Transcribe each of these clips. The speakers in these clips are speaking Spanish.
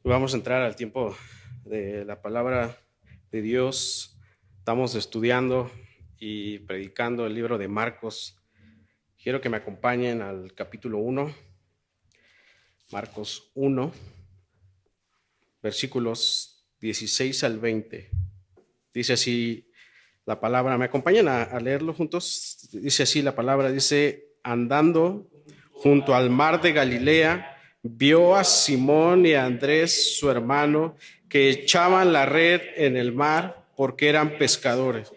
Vamos a entrar al tiempo de la palabra de Dios. Estamos estudiando y predicando el libro de Marcos. Quiero que me acompañen al capítulo 1, Marcos 1, versículos 16 al 20. Dice así la palabra, ¿me acompañan a leerlo juntos? Dice así la palabra, dice: andando junto al mar de Galilea, vio a Simón y a Andrés, su hermano, que echaban la red en el mar porque eran pescadores.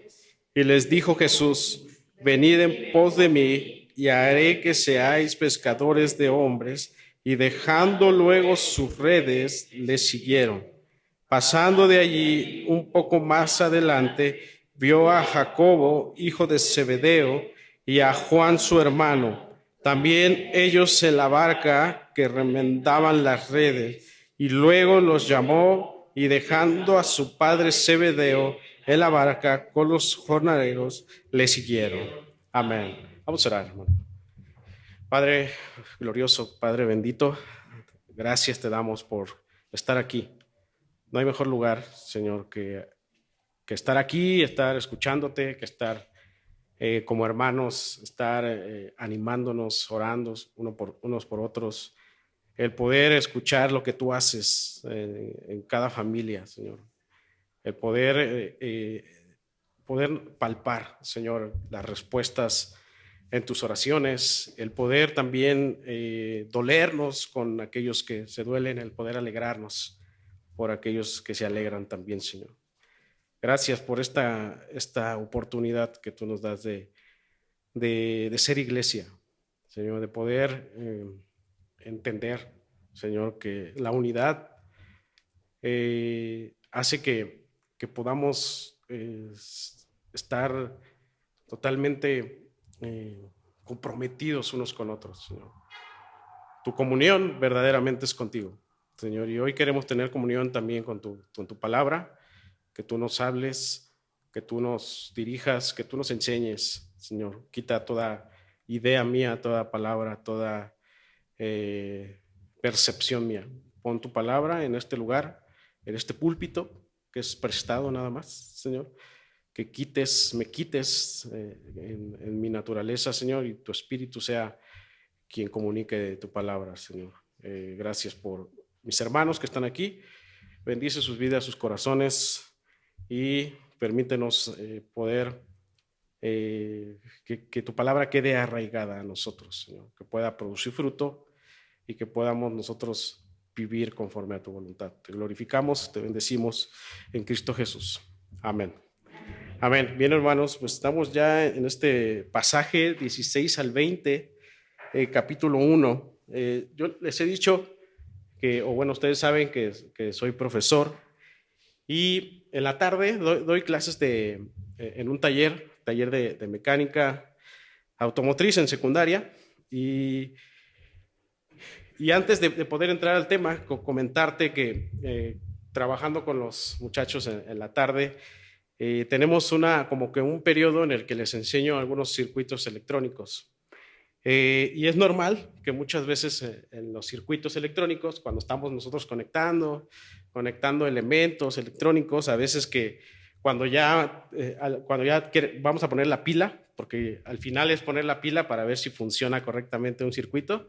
Y les dijo Jesús: venid en pos de mí y haré que seáis pescadores de hombres. Y dejando luego sus redes, le siguieron. Pasando de allí un poco más adelante, vio a Jacobo, hijo de Zebedeo, y a Juan su hermano, también ellos en la barca que remendaban las redes, y luego los llamó, y dejando a su padre Zebedeo en la barca con los jornaleros, le siguieron. Amén. Vamos a orar, hermano. Padre glorioso, Padre bendito, gracias te damos por estar aquí. No hay mejor lugar, Señor, que estar aquí, estar escuchándote, que estar como hermanos, estar animándonos, orando unos por otros, el poder escuchar lo que tú haces en cada familia, Señor, el poder palpar, Señor, las respuestas en tus oraciones, el poder también dolernos con aquellos que se duelen, el poder alegrarnos por aquellos que se alegran también, Señor. Gracias por esta oportunidad que tú nos das de ser iglesia, Señor, de poder entender, Señor, que la unidad hace que podamos estar totalmente comprometidos unos con otros, Señor. Tu comunión verdaderamente es contigo, Señor, y hoy queremos tener comunión también con tu palabra, que tú nos hables, que tú nos dirijas, que tú nos enseñes, Señor. Quita toda idea mía, toda palabra, toda eh, percepción mía. Pon tu palabra en este lugar, en este púlpito, que es prestado nada más, Señor. Que me quites en mi naturaleza, Señor, y tu espíritu sea quien comunique tu palabra, Señor. Gracias por mis hermanos que están aquí. Bendice sus vidas, sus corazones y permítenos poder que tu palabra quede arraigada a nosotros, Señor, que pueda producir fruto y que podamos nosotros vivir conforme a tu voluntad. Te glorificamos, te bendecimos en Cristo Jesús. Amén. Amén. Bien, hermanos, pues estamos ya en este pasaje 16 al 20, capítulo 1. Yo les he dicho que, o bueno, ustedes saben que soy profesor y en la tarde doy clases en un taller de mecánica automotriz en secundaria. Y antes de poder entrar al tema, comentarte que trabajando con los muchachos en la tarde, tenemos como que un periodo en el que les enseño algunos circuitos electrónicos. Y es normal que muchas veces en los circuitos electrónicos, cuando estamos nosotros conectando elementos electrónicos, a veces que cuando ya vamos a poner la pila, porque al final es poner la pila para ver si funciona correctamente un circuito,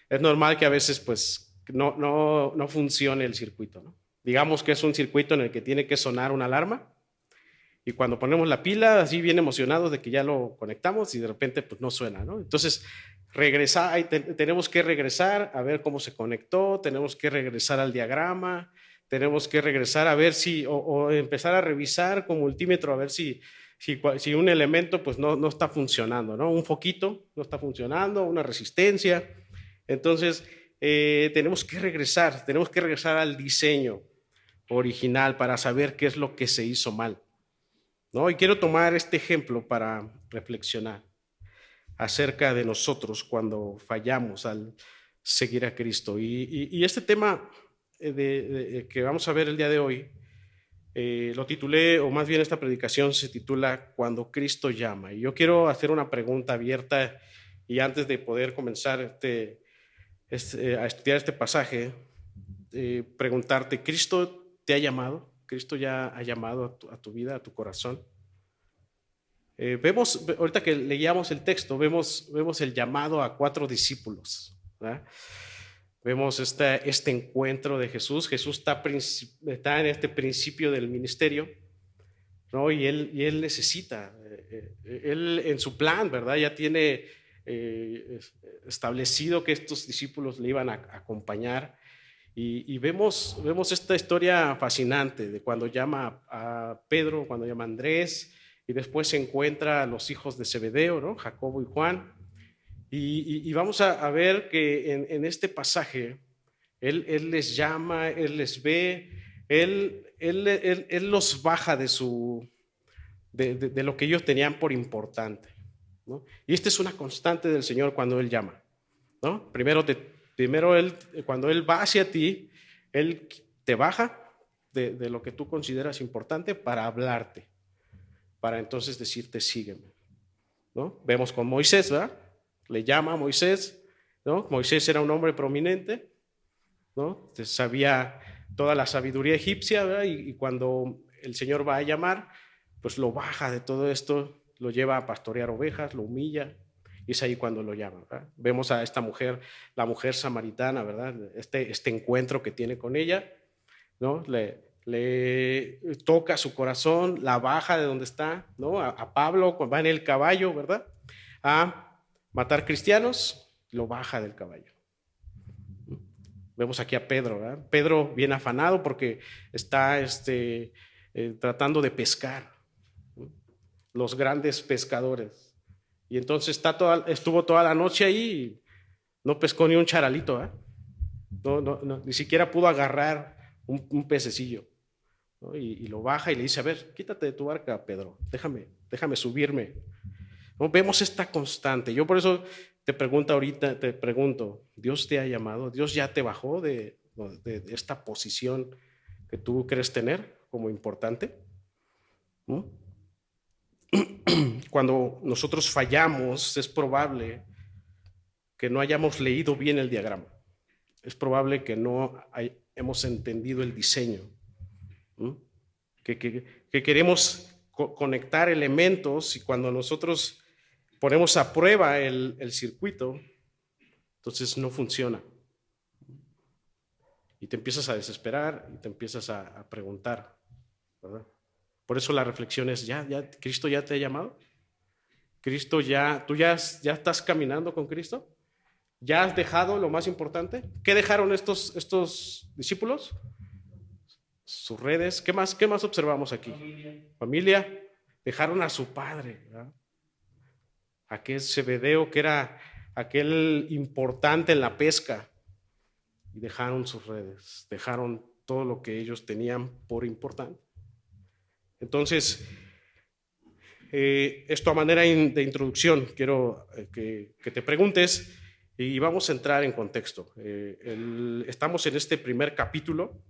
es normal que a veces pues no funcione el circuito, ¿no? Digamos que es un circuito en el que tiene que sonar una alarma y cuando ponemos la pila, así bien emocionados de que ya lo conectamos y de repente pues no suena, ¿no? Entonces, tenemos que regresar a ver cómo se conectó, tenemos que regresar al diagrama, tenemos que regresar a ver o empezar a revisar con multímetro a ver si un elemento pues no está funcionando, ¿no? Un foquito no está funcionando, una resistencia. Entonces, tenemos que regresar al diseño original para saber qué es lo que se hizo mal, ¿no? Y quiero tomar este ejemplo para reflexionar acerca de nosotros cuando fallamos al seguir a Cristo. Y este tema que vamos a ver el día de hoy, lo titulé, o más bien esta predicación se titula Cuando Cristo llama. Y yo quiero hacer una pregunta abierta y antes de poder comenzar a estudiar este pasaje, preguntarte, ¿Cristo te ha llamado? ¿Cristo ya ha llamado a tu vida, a tu corazón? Vemos, ahorita que leíamos el texto, vemos el llamado a 4 discípulos, ¿verdad? Vemos este encuentro de Jesús. Jesús está en este principio del ministerio, ¿no? Y él necesita, él en su plan, ¿verdad? Ya tiene establecido que estos discípulos le iban a acompañar. Y vemos esta historia fascinante de cuando llama a Pedro, cuando llama a Andrés, y después se encuentra a los hijos de Zebedeo, ¿no? Jacobo y Juan. Y vamos a ver que en este pasaje él les llama, él les ve, él los baja de lo que ellos tenían por importante, ¿no? Y esta es una constante del Señor cuando Él llama, ¿no? Primero él, cuando Él va hacia ti, Él te baja de lo que tú consideras importante para hablarte, para entonces decirte sígueme, ¿no? Vemos con Moisés, ¿verdad? Le llama a Moisés, ¿no? Moisés era un hombre prominente, ¿no? Sabía toda la sabiduría egipcia, ¿verdad? Y cuando el Señor va a llamar, pues lo baja de todo esto, lo lleva a pastorear ovejas, lo humilla, y es ahí cuando lo llama, ¿verdad? Vemos a esta mujer, la mujer samaritana, ¿verdad? Este encuentro que tiene con ella, ¿no? Le toca su corazón, la baja de donde está, ¿no? A Pablo, cuando va en el caballo, ¿verdad? A matar cristianos, lo baja del caballo. Vemos aquí a Pedro, ¿verdad? Pedro bien afanado porque está tratando de pescar, ¿no? Los grandes pescadores. Y entonces estuvo toda la noche ahí y no pescó ni un charalito, ¿eh? No, ni siquiera pudo agarrar un pececillo, ¿no? Y lo baja y le dice, a ver, quítate de tu barca, Pedro, déjame subirme, ¿no? Vemos esta constante. Yo por eso te pregunto, ¿Dios te ha llamado? ¿Dios ya te bajó de esta posición que tú crees tener como importante? ¿No? Cuando nosotros fallamos, es probable que no hayamos leído bien el diagrama. Es probable que no hemos entendido el diseño, ¿no? Que queremos conectar elementos y cuando nosotros ponemos a prueba el circuito, entonces no funciona. Y te empiezas a desesperar y te empiezas a preguntar, ¿verdad? Por eso la reflexión es, ¿Cristo ya te ha llamado? ¿Tú ya estás caminando con Cristo? ¿Ya has dejado lo más importante? ¿Qué dejaron estos discípulos? Sus redes. ¿Qué más observamos aquí? Familia. Dejaron a su padre, ¿verdad? Aquel Zebedeo que era aquel importante en la pesca. Y dejaron sus redes, dejaron todo lo que ellos tenían por importante. Entonces, esto a manera de introducción, quiero que te preguntes y vamos a entrar en contexto. Estamos en este primer capítulo.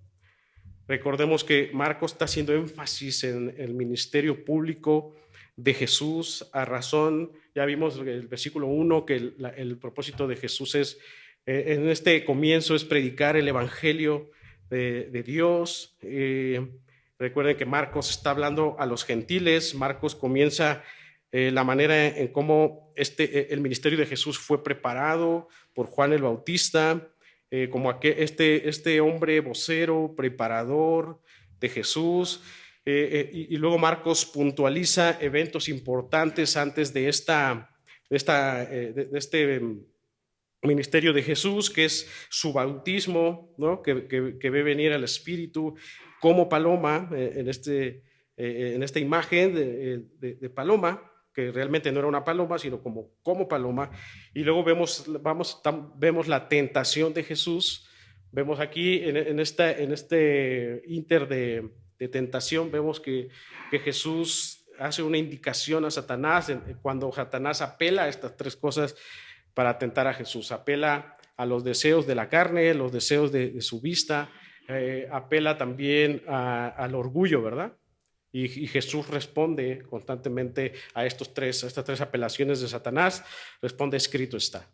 Recordemos que Marcos está haciendo énfasis en el ministerio público de Jesús a razón, ya vimos el versículo 1, que el propósito de Jesús es, en este comienzo es predicar el evangelio de Dios. Recuerden que Marcos está hablando a los gentiles. Marcos comienza la manera en cómo el ministerio de Jesús fue preparado por Juan el Bautista, como este hombre vocero, preparador de Jesús. Y luego Marcos puntualiza eventos importantes antes de este ministerio de Jesús, que es su bautismo, ¿no? que ve venir al Espíritu como paloma, en esta imagen de paloma, que realmente no era una paloma, sino como paloma. Y luego vemos la tentación de Jesús. Vemos aquí en este inter de tentación, vemos que Jesús hace una indicación a Satanás cuando Satanás apela a estas 3 cosas para tentar a Jesús. Apela a los deseos de la carne, los deseos de su vista, apela también al orgullo, ¿verdad? Y Jesús responde constantemente a estas tres apelaciones de Satanás, responde: escrito está.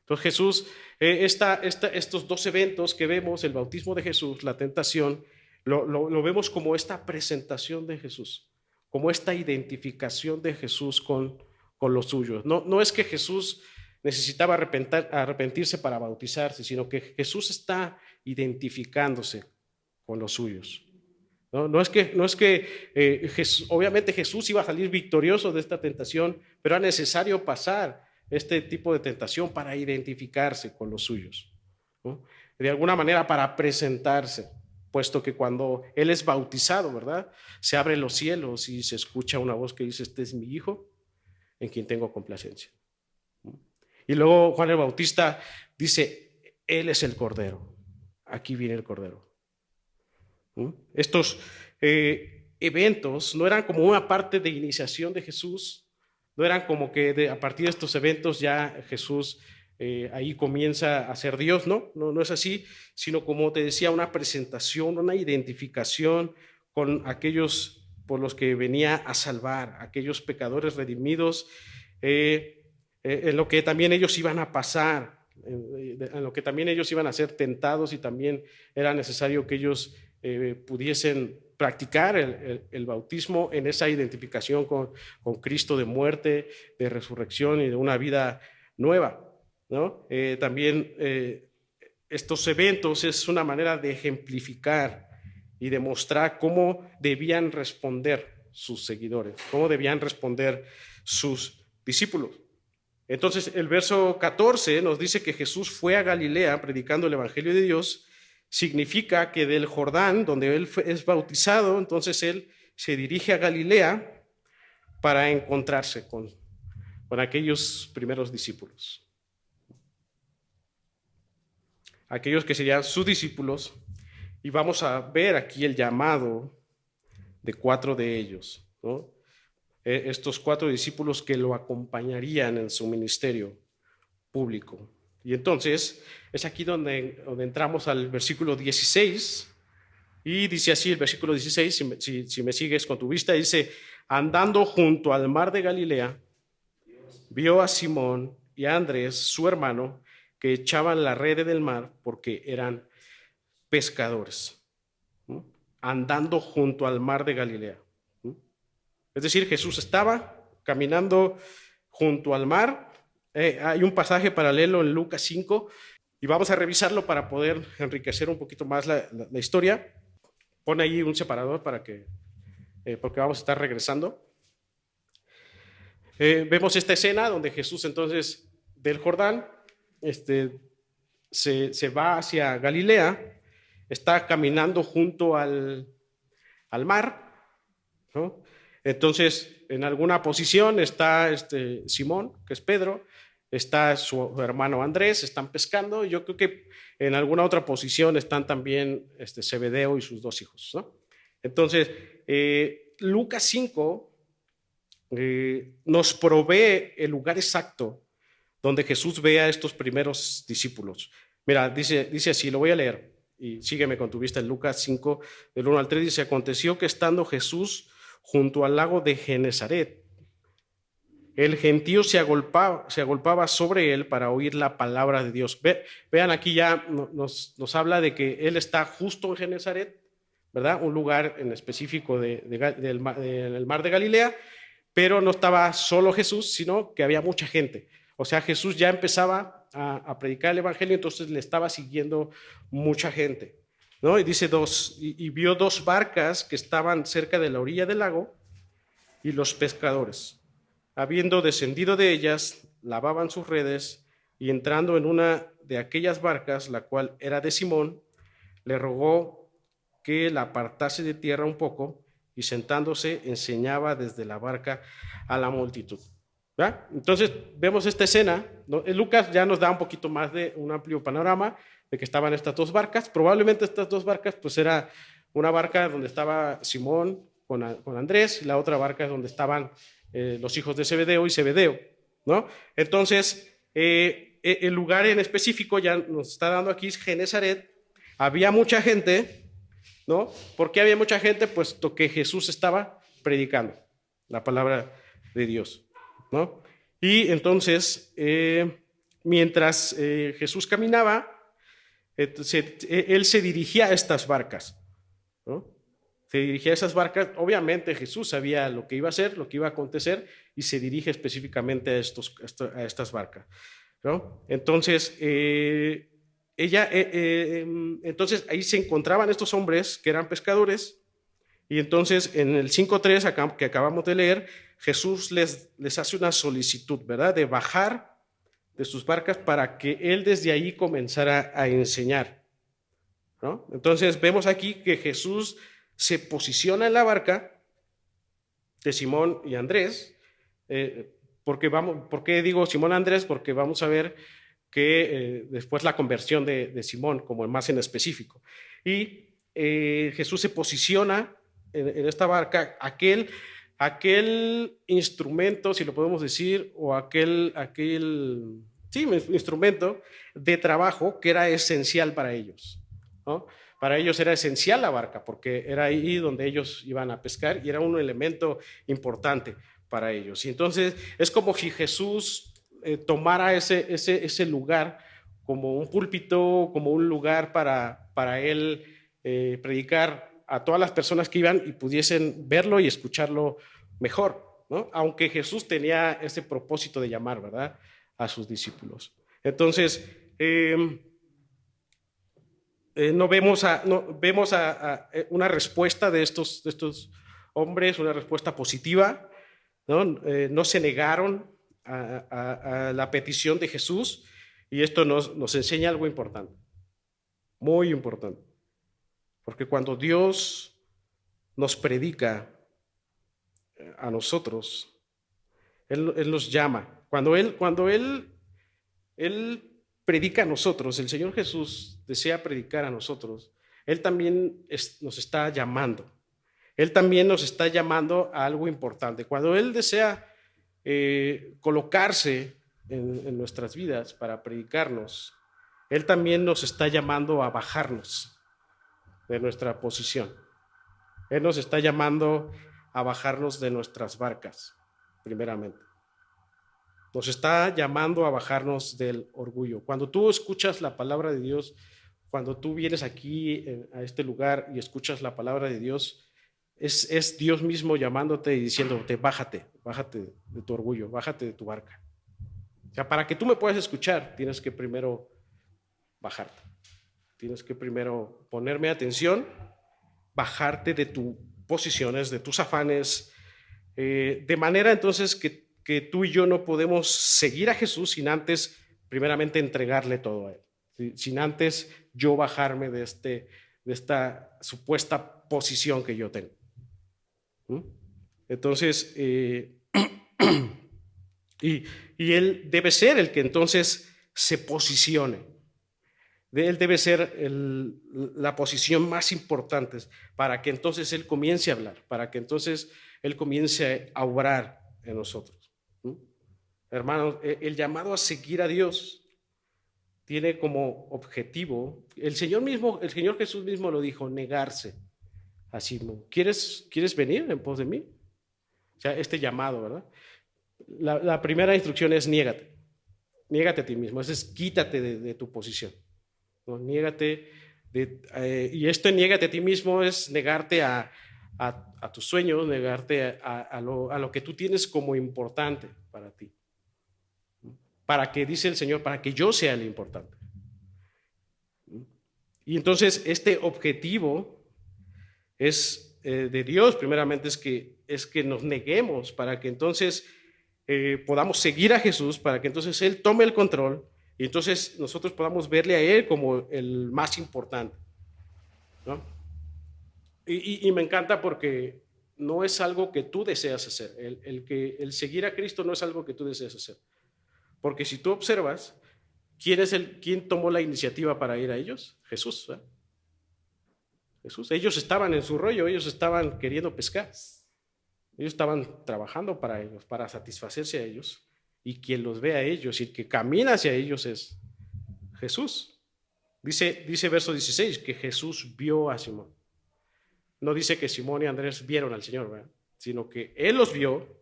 Entonces Jesús, estos dos eventos que vemos, el bautismo de Jesús, la tentación, lo vemos como esta presentación de Jesús, como esta identificación de Jesús con los suyos. No es que Jesús necesitaba arrepentirse para bautizarse, sino que Jesús está identificándose con los suyos. No es que obviamente Jesús iba a salir victorioso de esta tentación, pero era necesario pasar este tipo de tentación para identificarse con los suyos, ¿no? De alguna manera para presentarse, puesto que cuando Él es bautizado, ¿verdad? Se abren los cielos y se escucha una voz que dice: este es mi Hijo, en quien tengo complacencia. Y luego Juan el Bautista dice: Él es el Cordero, aquí viene el Cordero. Estos eventos no eran como una parte de iniciación de Jesús, no eran como que a partir de estos eventos ya Jesús ahí comienza a ser Dios, no es así, sino, como te decía, una presentación, una identificación con aquellos por los que venía a salvar, aquellos pecadores redimidos, en lo que también ellos iban a pasar, en lo que también ellos iban a ser tentados, y también era necesario que ellos pudiesen practicar el bautismo en esa identificación con Cristo, de muerte, de resurrección y de una vida nueva, ¿no? También estos eventos es una manera de ejemplificar y de mostrar cómo debían responder sus seguidores, cómo debían responder sus discípulos. Entonces el verso 14 nos dice que Jesús fue a Galilea predicando el evangelio de Dios. Significa que del Jordán, donde Él es bautizado, entonces Él se dirige a Galilea para encontrarse con aquellos primeros discípulos, aquellos que serían sus discípulos. Y vamos a ver aquí el llamado de 4 de ellos, ¿no? Estos 4 discípulos que lo acompañarían en su ministerio público. Y entonces es aquí donde entramos al versículo 16, y dice así el versículo 16, si me sigues con tu vista, dice: andando junto al mar de Galilea, vio a Simón y a Andrés, su hermano, que echaban la red del mar porque eran pescadores. ¿No? Andando junto al mar de Galilea. ¿No? Es decir, Jesús estaba caminando junto al mar. Hay un pasaje paralelo en Lucas 5 y vamos a revisarlo para poder enriquecer un poquito más la historia. Pon ahí un separador porque vamos a estar regresando. Vemos esta escena donde Jesús entonces del Jordán se va hacia Galilea, está caminando junto al mar, ¿no? Entonces en alguna posición está Simón, que es Pedro, está su hermano Andrés, están pescando, y yo creo que en alguna otra posición están también Zebedeo y sus 2 hijos, ¿no? Entonces, Lucas 5 nos provee el lugar exacto donde Jesús ve a estos primeros discípulos. Mira, dice así, lo voy a leer, y sígueme con tu vista en Lucas 5, del 1 al 3, dice: aconteció que estando Jesús junto al lago de Genesaret, el gentío se agolpaba sobre él para oír la palabra de Dios. Vean, aquí ya nos habla de que él está justo en Genesaret, ¿verdad? Un lugar en específico del mar de Galilea, pero no estaba solo Jesús, sino que había mucha gente. O sea, Jesús ya empezaba a predicar el evangelio, entonces le estaba siguiendo mucha gente, ¿no? Y dice y vio 2 barcas que estaban cerca de la orilla del lago, y los pescadores, habiendo descendido de ellas, lavaban sus redes, y entrando en una de aquellas barcas, la cual era de Simón, le rogó que la apartase de tierra un poco, y sentándose enseñaba desde la barca a la multitud. ¿Verdad? Entonces vemos esta escena, ¿no? Lucas ya nos da un poquito más de un amplio panorama de que estaban estas 2 barcas. Probablemente estas 2 barcas pues era una barca donde estaba Simón con Andrés, y la otra barca donde estaban los hijos de Zebedeo y Zebedeo, ¿no? Entonces el lugar en específico ya nos está dando aquí es Genesaret. Había mucha gente, ¿no? ¿Por qué había mucha gente? Puesto que Jesús estaba predicando la palabra de Dios, ¿no? Y entonces mientras Jesús caminaba, entonces, él se dirigía a estas barcas, ¿no? Se dirigía a esas barcas. Obviamente Jesús sabía lo que iba a hacer, lo que iba a acontecer, y se dirige específicamente a estas barcas, ¿no? Entonces, entonces ahí se encontraban estos hombres que eran pescadores, y entonces en el 5:3 que acabamos de leer, Jesús les hace una solicitud, ¿verdad?, de bajar de sus barcas para que él desde ahí comenzara a enseñar, ¿no? Entonces vemos aquí que Jesús se posiciona en la barca de Simón y Andrés. ¿Por qué digo Simón y Andrés? Porque vamos a ver que después la conversión de Simón como el más en específico. Y Jesús se posiciona en esta barca, aquel instrumento, si lo podemos decir, o aquel instrumento de trabajo que era esencial para ellos, ¿no? Para ellos era esencial la barca, porque era ahí donde ellos iban a pescar y era un elemento importante para ellos. Y entonces es como si Jesús tomara ese lugar como un púlpito, como un lugar para él predicar a todas las personas que iban y pudiesen verlo y escucharlo mejor, ¿no? Aunque Jesús tenía ese propósito de llamar, ¿verdad?, a sus discípulos. Entonces, no vemos una respuesta de estos hombres, una respuesta positiva, ¿no? No se negaron a la petición de Jesús, y esto nos enseña algo importante, muy importante, porque cuando Dios nos predica a nosotros, Él nos llama. Cuando Él predica a nosotros, el Señor Jesús desea predicar a nosotros, Él también nos está llamando. Él también nos está llamando a algo importante. Cuando Él desea colocarse en nuestras vidas para predicarnos, Él también nos está llamando a bajarnos de nuestra posición. Él nos está llamando a bajarnos de nuestras barcas, primeramente. Nos está llamando a bajarnos del orgullo. Cuando tú escuchas la palabra de Dios, cuando tú vienes aquí a este lugar y escuchas la palabra de Dios, es Dios mismo llamándote y diciéndote, bájate de tu orgullo, bájate de tu barca. O sea, para que tú me puedas escuchar, tienes que primero bajarte. Tienes que primero ponerme atención, bajarte de tus posiciones, de tus afanes, de manera entonces que tú y yo no podemos seguir a Jesús sin antes primeramente entregarle todo a Él, sin antes yo bajarme de esta supuesta posición que yo tengo. Entonces, y Él debe ser el que entonces se posicione. Él debe ser la posición más importante para que entonces Él comience a hablar, para que entonces Él comience a obrar en nosotros. Hermanos, el llamado a seguir a Dios tiene como objetivo, el Señor Jesús mismo lo dijo, negarse a sí mismo. ¿Quieres venir en pos de mí? O sea, este llamado, ¿verdad? La primera instrucción es niégate a ti mismo, es quítate de tu posición. ¿No? Niégate, y esto niégate a ti mismo es negarte a tus sueños, negarte a lo que tú tienes como importante para ti. Para que, dice el Señor, para que yo sea el importante. Y entonces este objetivo es de Dios, primeramente, es que nos neguemos para que entonces podamos seguir a Jesús, para que entonces Él tome el control y entonces nosotros podamos verle a Él como el más importante, ¿no? Y me encanta porque no es algo que tú deseas hacer. El seguir a Cristo no es algo que tú deseas hacer. Porque si tú observas, ¿quién tomó la iniciativa para ir a ellos? Jesús, ¿verdad? Jesús. Ellos estaban en su rollo, ellos estaban queriendo pescar. Ellos estaban trabajando para ellos, para satisfacerse a ellos. Y quien los ve a ellos y el que camina hacia ellos es Jesús. Dice verso 16 que Jesús vio a Simón. No dice que Simón y Andrés vieron al Señor, ¿verdad? Sino que Él los vio.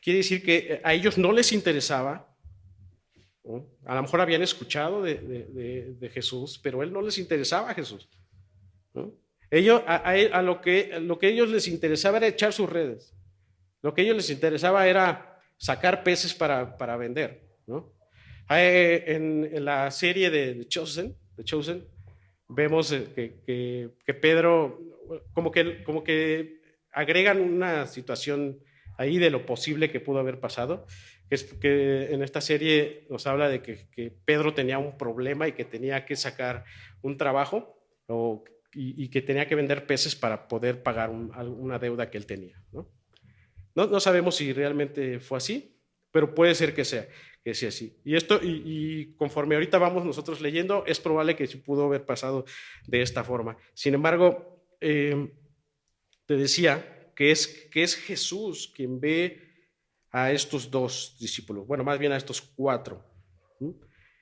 Quiere decir que a ellos no les interesaba ¿no? A lo mejor habían escuchado de Jesús, pero él no les interesaba a Jesús, ¿no? Ellos, a lo que a ellos les interesaba era echar sus redes. Lo que a ellos les interesaba era sacar peces para vender, ¿no? En la serie de Chosen, vemos que Pedro, como que agregan una situación ahí de lo posible que pudo haber pasado, es que en esta serie nos habla de que Pedro tenía un problema y que tenía que sacar un trabajo y que tenía que vender peces para poder pagar una deuda que él tenía, ¿no? No sabemos si realmente fue así, pero puede ser que sea así. Y conforme ahorita vamos nosotros leyendo, es probable que sí pudo haber pasado de esta forma. Sin embargo, te decía que es Jesús quien ve a estos dos discípulos, bueno, más bien a estos cuatro, ¿no?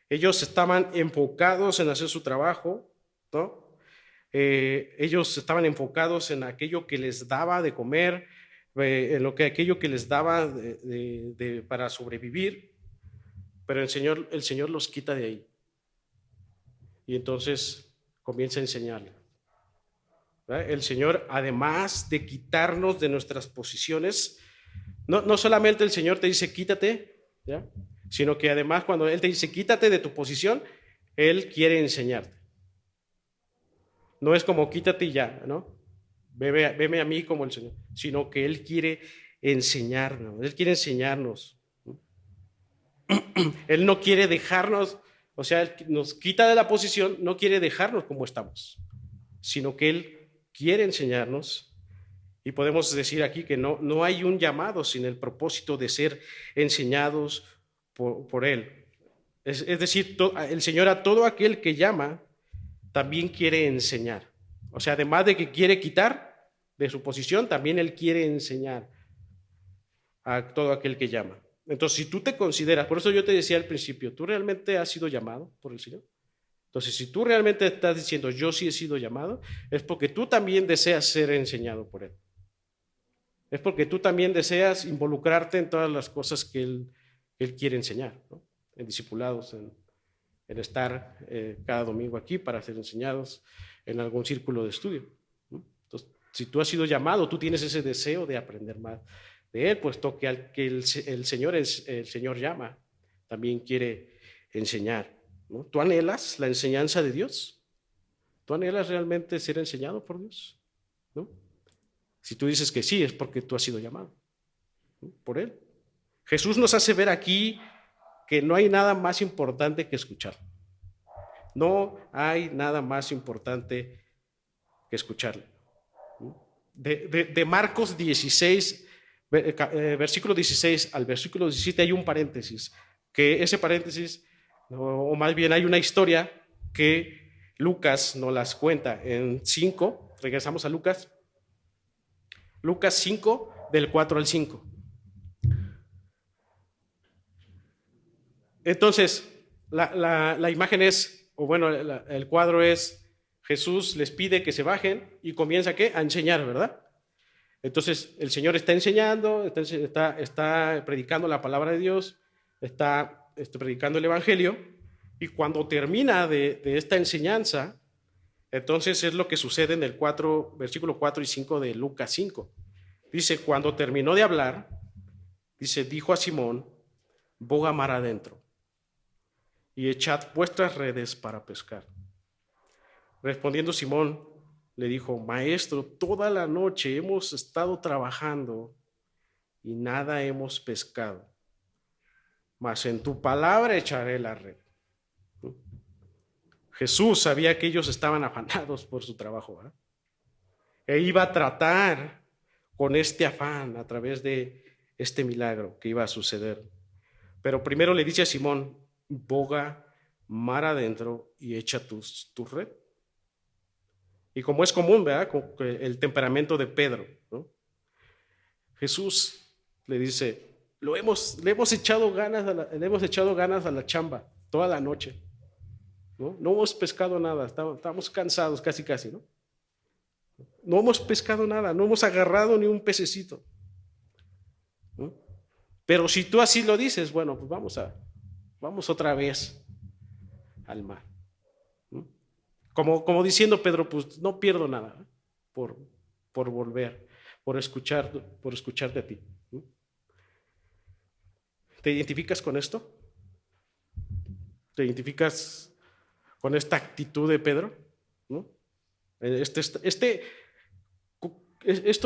Ellos estaban enfocados en hacer su trabajo, ¿no? Ellos estaban enfocados en aquello que les daba de comer, en aquello que les daba para sobrevivir, pero el Señor los quita de ahí. Y entonces comienza a enseñarle, ¿verdad? El Señor, además de quitarnos de nuestras posiciones, no solamente el Señor te dice quítate, ¿ya? Sino que además cuando Él te dice quítate de tu posición, Él quiere enseñarte. No es como quítate y ya, ¿no? Veme a mí como el Señor, sino que Él quiere enseñarnos, Él quiere enseñarnos. Él no quiere dejarnos, o sea, Él nos quita de la posición, no quiere dejarnos como estamos, sino que Él quiere enseñarnos. Y podemos decir aquí que no hay un llamado sin el propósito de ser enseñados por Él. Es decir, el Señor a todo aquel que llama también quiere enseñar. O sea, además de que quiere quitar de su posición, también Él quiere enseñar a todo aquel que llama. Entonces, si tú te consideras, por eso yo te decía al principio, ¿tú realmente has sido llamado por el Señor? Entonces, si tú realmente estás diciendo, yo sí he sido llamado, es porque tú también deseas ser enseñado por Él. Es porque tú también deseas involucrarte en todas las cosas que Él quiere enseñar, ¿no? En discipulados, en estar cada domingo aquí para ser enseñados en algún círculo de estudio, ¿no? Entonces, si tú has sido llamado, tú tienes ese deseo de aprender más de Él, puesto que al que el Señor llama, también quiere enseñar, ¿no? ¿Tú anhelas la enseñanza de Dios? ¿Tú anhelas realmente ser enseñado por Dios? ¿No? Si tú dices que sí, es porque tú has sido llamado, ¿no? Por Él. Jesús nos hace ver aquí que no hay nada más importante que escuchar. No hay nada más importante que escucharle. De Marcos 16, versículo 16 al versículo 17 hay un paréntesis, que ese paréntesis, o más bien hay una historia que Lucas nos las cuenta en 5, regresamos a Lucas 5, del 4 al 5. Entonces, la imagen es, o bueno, el cuadro es, Jesús les pide que se bajen y comienza ¿qué? A enseñar, ¿verdad? Entonces, el Señor está enseñando, está predicando la palabra de Dios, está predicando el Evangelio, y cuando termina de esta enseñanza, entonces es lo que sucede en el versículo 4 y 5 de Lucas 5. Dice, cuando terminó de hablar, dice, dijo a Simón, boga mar adentro y echad vuestras redes para pescar. Respondiendo Simón, le dijo, Maestro, toda la noche hemos estado trabajando y nada hemos pescado, mas en tu palabra echaré la red. Jesús sabía que ellos estaban afanados por su trabajo, ¿verdad? E iba a tratar con este afán a través de este milagro que iba a suceder. Pero primero le dice a Simón, boga mar adentro y echa tu red. Y como es común, ¿verdad? Con el temperamento de Pedro, ¿no? Jesús le dice, le hemos echado ganas a la chamba toda la noche, ¿no? No hemos pescado nada, estamos cansados casi, ¿no? No hemos pescado nada, no hemos agarrado ni un pececito, ¿no? Pero si tú así lo dices, bueno, pues vamos vamos otra vez al mar. ¿No? Como diciendo Pedro, pues no pierdo nada, ¿eh? por volver, por escucharte a ti. ¿No? ¿Te identificas con esto? ¿Te identificas con esta actitud de Pedro? ¿No? Esto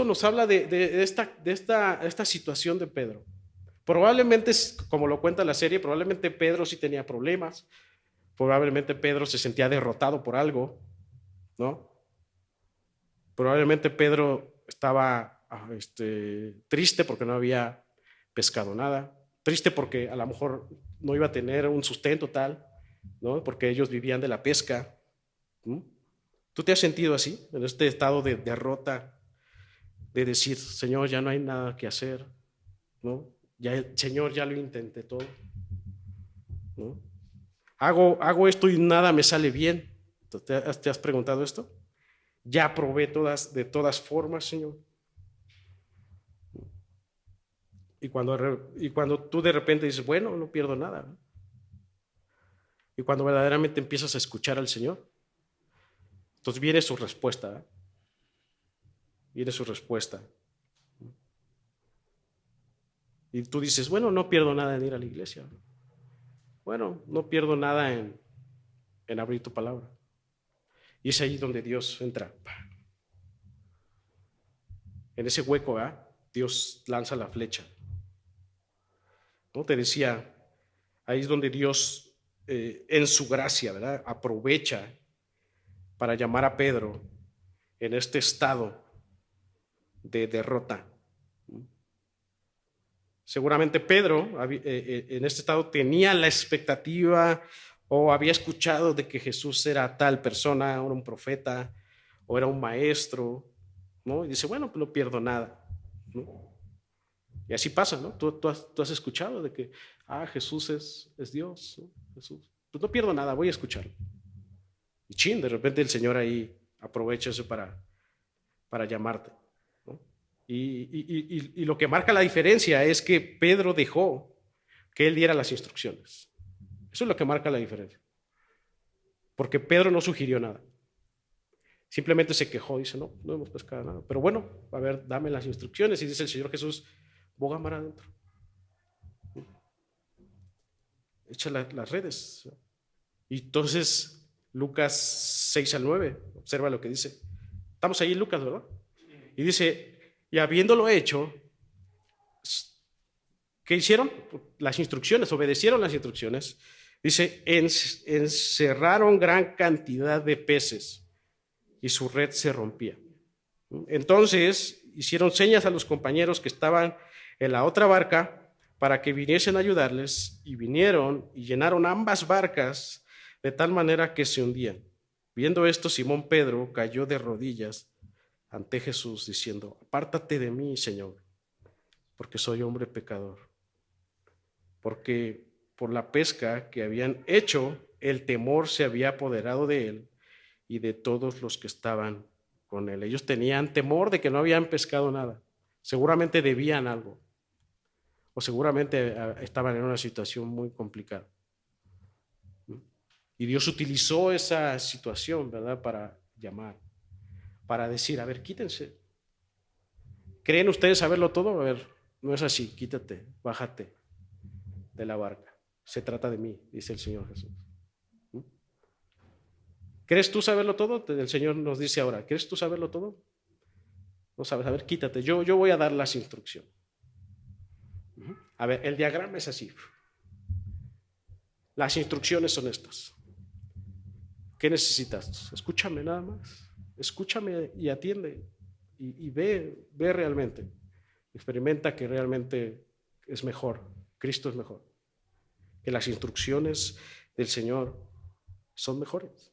nos habla de esta situación de Pedro. Probablemente, como lo cuenta la serie, probablemente Pedro sí tenía problemas, probablemente Pedro se sentía derrotado por algo, ¿no? Probablemente Pedro estaba triste porque no había pescado nada, triste porque a lo mejor no iba a tener un sustento tal, ¿no? Porque ellos vivían de la pesca. ¿No? ¿Tú te has sentido así, en este estado de derrota, de decir, Señor, ya no hay nada que hacer, ¿no? Señor, ya lo intenté todo, ¿no? Hago esto y nada me sale bien. ¿Te has preguntado esto? Ya probé de todas formas, Señor. Y cuando tú de repente dices, bueno, no pierdo nada, ¿no? Y cuando verdaderamente empiezas a escuchar al Señor, entonces viene su respuesta, ¿eh? Viene su respuesta. Y tú dices, bueno, no pierdo nada en ir a la iglesia. Bueno, no pierdo nada en abrir tu palabra. Y es ahí donde Dios entra. En ese hueco, ¿eh? Dios lanza la flecha. ¿No? Te decía, ahí es donde Dios, en su gracia, ¿verdad? Aprovecha para llamar a Pedro en este estado de derrota. Seguramente Pedro en este estado tenía la expectativa o había escuchado de que Jesús era tal persona, era un profeta o era un maestro, ¿no? Y dice, bueno, pues no pierdo nada, ¿no? Y así pasa, ¿no? Tú has escuchado de que, Jesús es Dios, ¿no? Jesús. Pues no pierdo nada, voy a escucharlo. Y chin, de repente el Señor ahí aprovecha eso para llamarte, ¿no? Y lo que marca la diferencia es que Pedro dejó que él diera las instrucciones. Eso es lo que marca la diferencia. Porque Pedro no sugirió nada. Simplemente se quejó, dice, no hemos pescado nada. Pero bueno, a ver, dame las instrucciones. Y dice el Señor Jesús, boga mar adentro. Echa las redes. Y entonces, Lucas 6 al 9, observa lo que dice. Estamos ahí en Lucas, ¿verdad? Y dice, y habiéndolo hecho, ¿qué hicieron? Las instrucciones, obedecieron las instrucciones. Dice, encerraron gran cantidad de peces y su red se rompía. Entonces hicieron señas a los compañeros que estaban en la otra barca para que viniesen a ayudarles, y vinieron y llenaron ambas barcas de tal manera que se hundían. Viendo esto, Simón Pedro cayó de rodillas ante Jesús diciendo, apártate de mí, Señor, porque soy hombre pecador. Porque por la pesca que habían hecho, el temor se había apoderado de él y de todos los que estaban con él. Ellos tenían temor de que no habían pescado nada. Seguramente debían algo. O seguramente estaban en una situación muy complicada. Y Dios utilizó esa situación, ¿verdad? Para llamar, para decir, a ver, quítense. ¿Creen ustedes saberlo todo? A ver, no es así, quítate, bájate de la barca. Se trata de mí, dice el Señor Jesús. ¿Crees tú saberlo todo? El Señor nos dice ahora, ¿crees tú saberlo todo? No sabes, a ver, quítate, yo voy a dar las instrucciones. A ver, el diagrama es así. Las instrucciones son estas. ¿Qué necesitas? Escúchame nada más. Escúchame y atiende. Y ve realmente. Experimenta que realmente es mejor. Cristo es mejor. Que las instrucciones del Señor son mejores.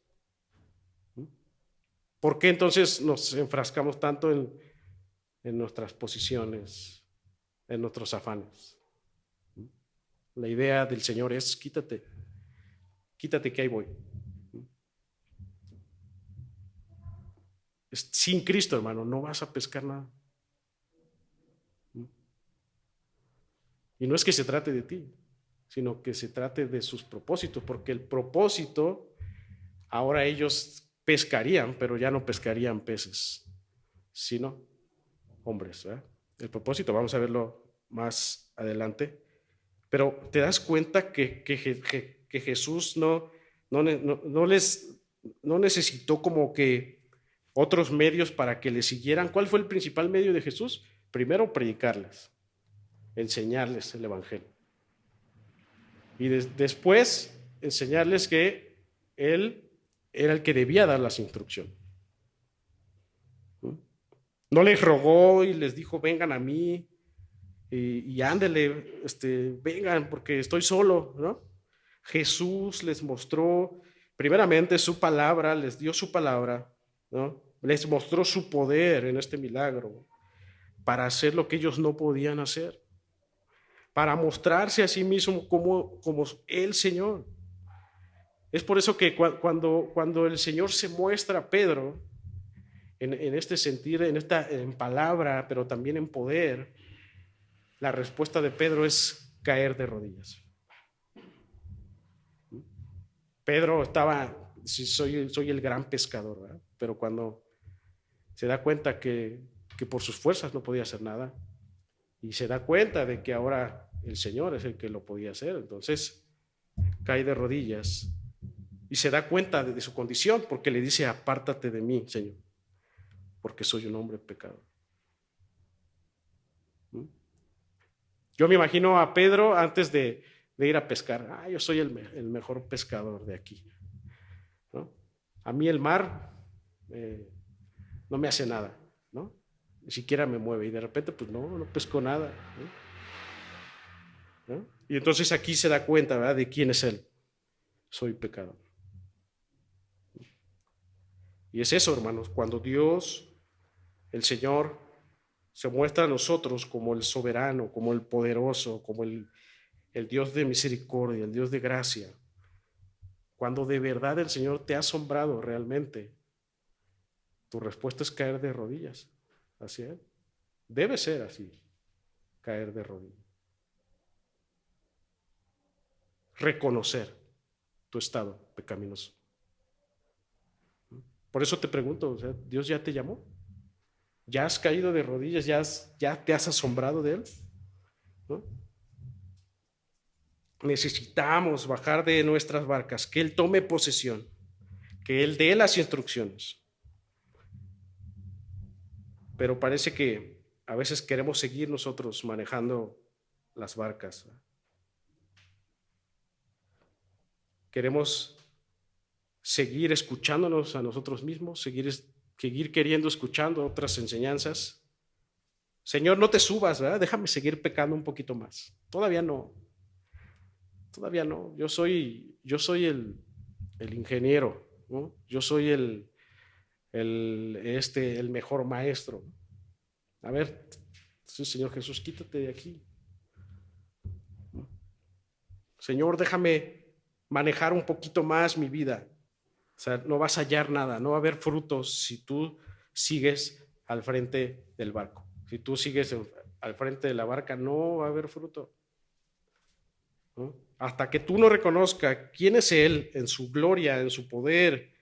¿Por qué entonces nos enfrascamos tanto en nuestras posiciones, en nuestros afanes? La idea del Señor es quítate que ahí voy. Sin Cristo, hermano, no vas a pescar nada. Y no es que se trate de ti, sino que se trate de sus propósitos, porque el propósito, ahora ellos pescarían, pero ya no pescarían peces, sino hombres, ¿verdad? El propósito, vamos a verlo más adelante, pero te das cuenta que Jesús no necesitó como que otros medios para que le siguieran. ¿Cuál fue el principal medio de Jesús? Primero, predicarles, enseñarles el Evangelio. Y después, enseñarles que Él era el que debía dar las instrucciones. No les rogó y les dijo, vengan a mí y ándele, vengan porque estoy solo, ¿no? Jesús les mostró primeramente su palabra, les dio su palabra, ¿no? Les mostró su poder en este milagro para hacer lo que ellos no podían hacer, para mostrarse a sí mismo como el Señor. Es por eso que cuando el Señor se muestra a Pedro, en este sentir, en palabra, pero también en poder, la respuesta de Pedro es caer de rodillas. Pedro estaba, soy el gran pescador, ¿verdad? Pero cuando se da cuenta que por sus fuerzas no podía hacer nada, y se da cuenta de que ahora el Señor es el que lo podía hacer, entonces cae de rodillas y se da cuenta de su condición, porque le dice, apártate de mí, Señor, porque soy un hombre pecador. Yo me imagino a Pedro antes de ir a pescar. Yo soy el mejor pescador de aquí, ¿no? A mí el mar no me hace nada, ¿no? Ni siquiera me mueve. Y de repente, pues no pesco nada, ¿no? Y entonces aquí se da cuenta, ¿verdad?, de quién es Él. Soy pecador. Y es eso, hermanos, cuando Dios, el Señor, se muestra a nosotros como el soberano, como el poderoso, como el Dios de misericordia, el Dios de gracia. Cuando de verdad el Señor te ha asombrado realmente, tu respuesta es caer de rodillas hacia Él. Debe ser así, caer de rodillas. Reconocer tu estado pecaminoso. Por eso te pregunto, o sea, ¿Dios ya te llamó? ¿Ya has caído de rodillas? ¿Ya te has asombrado de Él? ¿No? Necesitamos bajar de nuestras barcas, que Él tome posesión, que Él dé las instrucciones. Pero parece que a veces queremos seguir nosotros manejando las barcas. Queremos seguir escuchándonos a nosotros mismos, seguir queriendo escuchando otras enseñanzas. Señor, no te subas, ¿verdad? Déjame seguir pecando un poquito más. Todavía no. Yo soy el ingeniero, ¿no? Yo soy el mejor maestro. A ver, Señor Jesús, quítate de aquí. Señor, déjame manejar un poquito más mi vida. O sea, no vas a hallar nada, no va a haber frutos si tú sigues al frente del barco. Si tú sigues al frente de la barca, no va a haber fruto, ¿no? Hasta que tú no reconozcas quién es Él en su gloria, en su poder,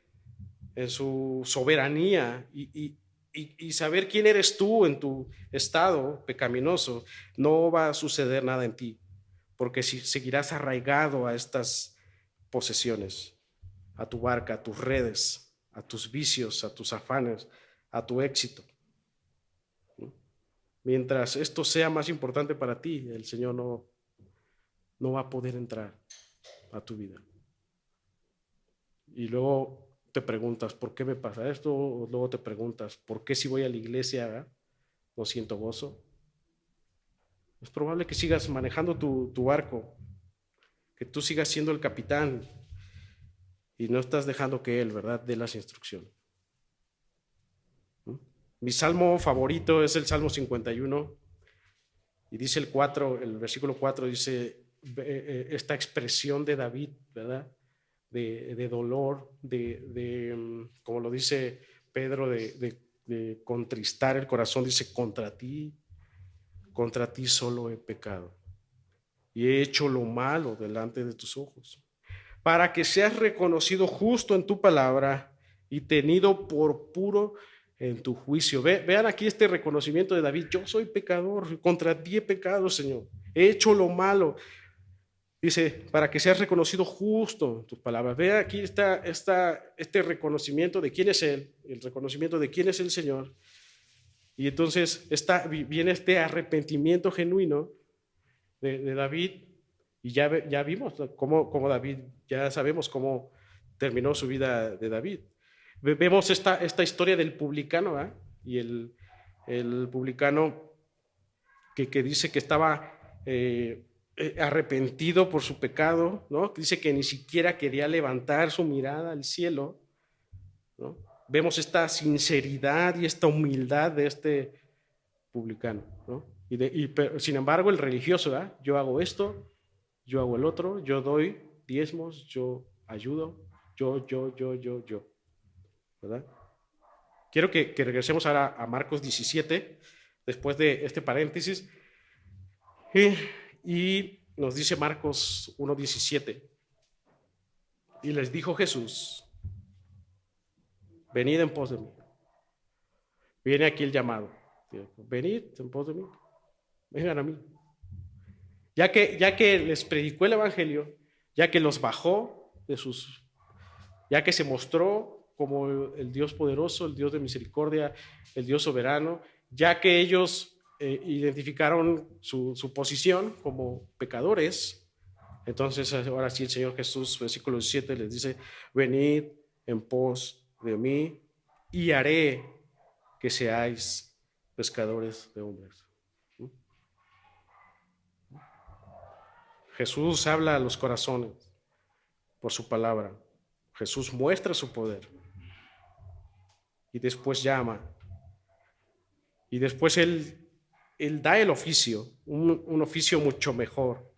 en su soberanía y saber quién eres tú en tu estado pecaminoso, no va a suceder nada en ti, porque si seguirás arraigado a estas posesiones, a tu barca, a tus redes, a tus vicios, a tus afanes, a tu éxito. Mientras esto sea más importante para ti, el Señor no va a poder entrar a tu vida. Y luego te preguntas, ¿por qué me pasa esto? O luego te preguntas, ¿por qué si voy a la iglesia no siento gozo? Es probable que sigas manejando tu barco, que tú sigas siendo el capitán y no estás dejando que Él, ¿verdad?, dé las instrucciones. Mi salmo favorito es el Salmo 51 y dice el versículo 4 dice esta expresión de David, ¿verdad?, de dolor, como lo dice Pedro, de contristar el corazón, dice, contra ti solo he pecado y he hecho lo malo delante de tus ojos, para que seas reconocido justo en tu palabra y tenido por puro en tu juicio. Vean aquí este reconocimiento de David: yo soy pecador, contra ti he pecado, Señor, he hecho lo malo. Dice, para que seas reconocido justo en tus palabras. Ve aquí este reconocimiento de quién es Él, el reconocimiento de quién es el Señor. Y entonces viene este arrepentimiento genuino de David. Y ya vimos cómo David, ya sabemos cómo terminó su vida de David. Vemos esta historia del publicano, ¿eh? Y el publicano que dice que estaba arrepentido por su pecado, ¿no? Dice que ni siquiera quería levantar su mirada al cielo, ¿no? Vemos esta sinceridad y esta humildad de este publicano, ¿no? Pero, sin embargo, el religioso, ¿verdad? Yo hago esto, yo hago el otro, yo doy diezmos, yo ayudo, yo, ¿verdad? Quiero que regresemos ahora a Marcos 17, después de este paréntesis. Y nos dice Marcos 1:17, y les dijo Jesús: venid en pos de mí. Viene aquí el llamado: venid en pos de mí, vengan a mí. Ya que les predicó el evangelio, ya que los bajó ya que se mostró como el Dios poderoso, el Dios de misericordia, el Dios soberano, ya que ellos identificaron su posición como pecadores, entonces ahora sí el Señor Jesús, versículo 17, les dice: venid en pos de mí y haré que seáis pescadores de hombres. Jesús habla a los corazones por su palabra. Jesús muestra su poder y después llama. Y después Él da el oficio, un oficio mucho mejor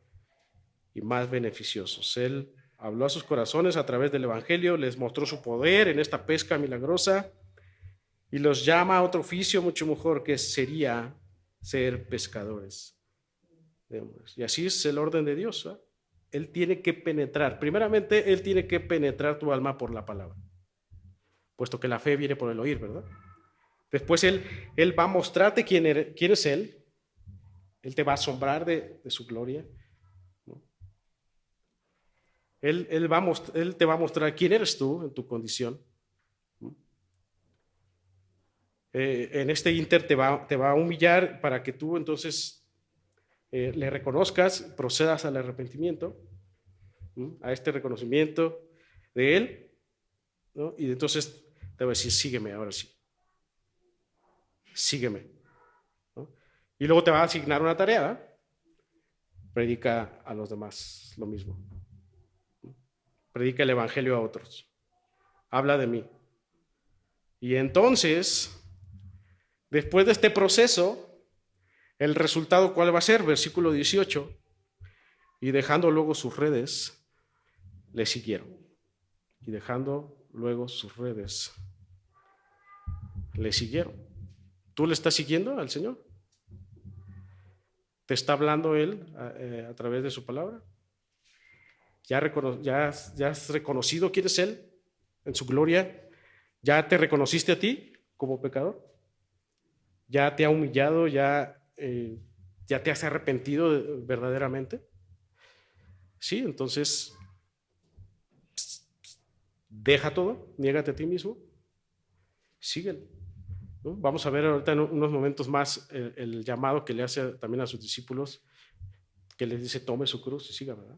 y más beneficioso. Él habló a sus corazones a través del evangelio, les mostró su poder en esta pesca milagrosa y los llama a otro oficio mucho mejor, que sería ser pescadores de hombres. Y así es el orden de Dios, ¿eh? Él tiene que penetrar, primeramente Él tiene que penetrar tu alma por la palabra, puesto que la fe viene por el oír, ¿verdad? Después Él va a mostrarte quién es Él. Él te va a asombrar de su gloria, ¿no? Él te va a mostrar quién eres tú en tu condición, ¿no? En este inter te va a humillar para que tú entonces le reconozcas, procedas al arrepentimiento, ¿no? A este reconocimiento de Él, ¿no? Y entonces te va a decir: sígueme, ahora sí, sígueme, ¿no? Y luego te va a asignar una tarea, ¿eh? Predica a los demás lo mismo, predica el evangelio a otros, habla de mí. Y entonces, después de este proceso, el resultado, ¿cuál va a ser? Versículo 18, y dejando luego sus redes, le siguieron. Y dejando luego sus redes, le siguieron. ¿Tú le estás siguiendo al Señor? ¿Te está hablando Él a través de su palabra? ¿Ya has reconocido quién es Él en su gloria? ¿Ya te reconociste a ti como pecador? ¿Ya te ha humillado? ¿Ya te has arrepentido verdaderamente? Sí, entonces deja todo, niégate a ti mismo, síguelo, ¿no? Vamos a ver ahorita en unos momentos más el llamado que le hace también a sus discípulos, que les dice: tome su cruz y siga, ¿verdad?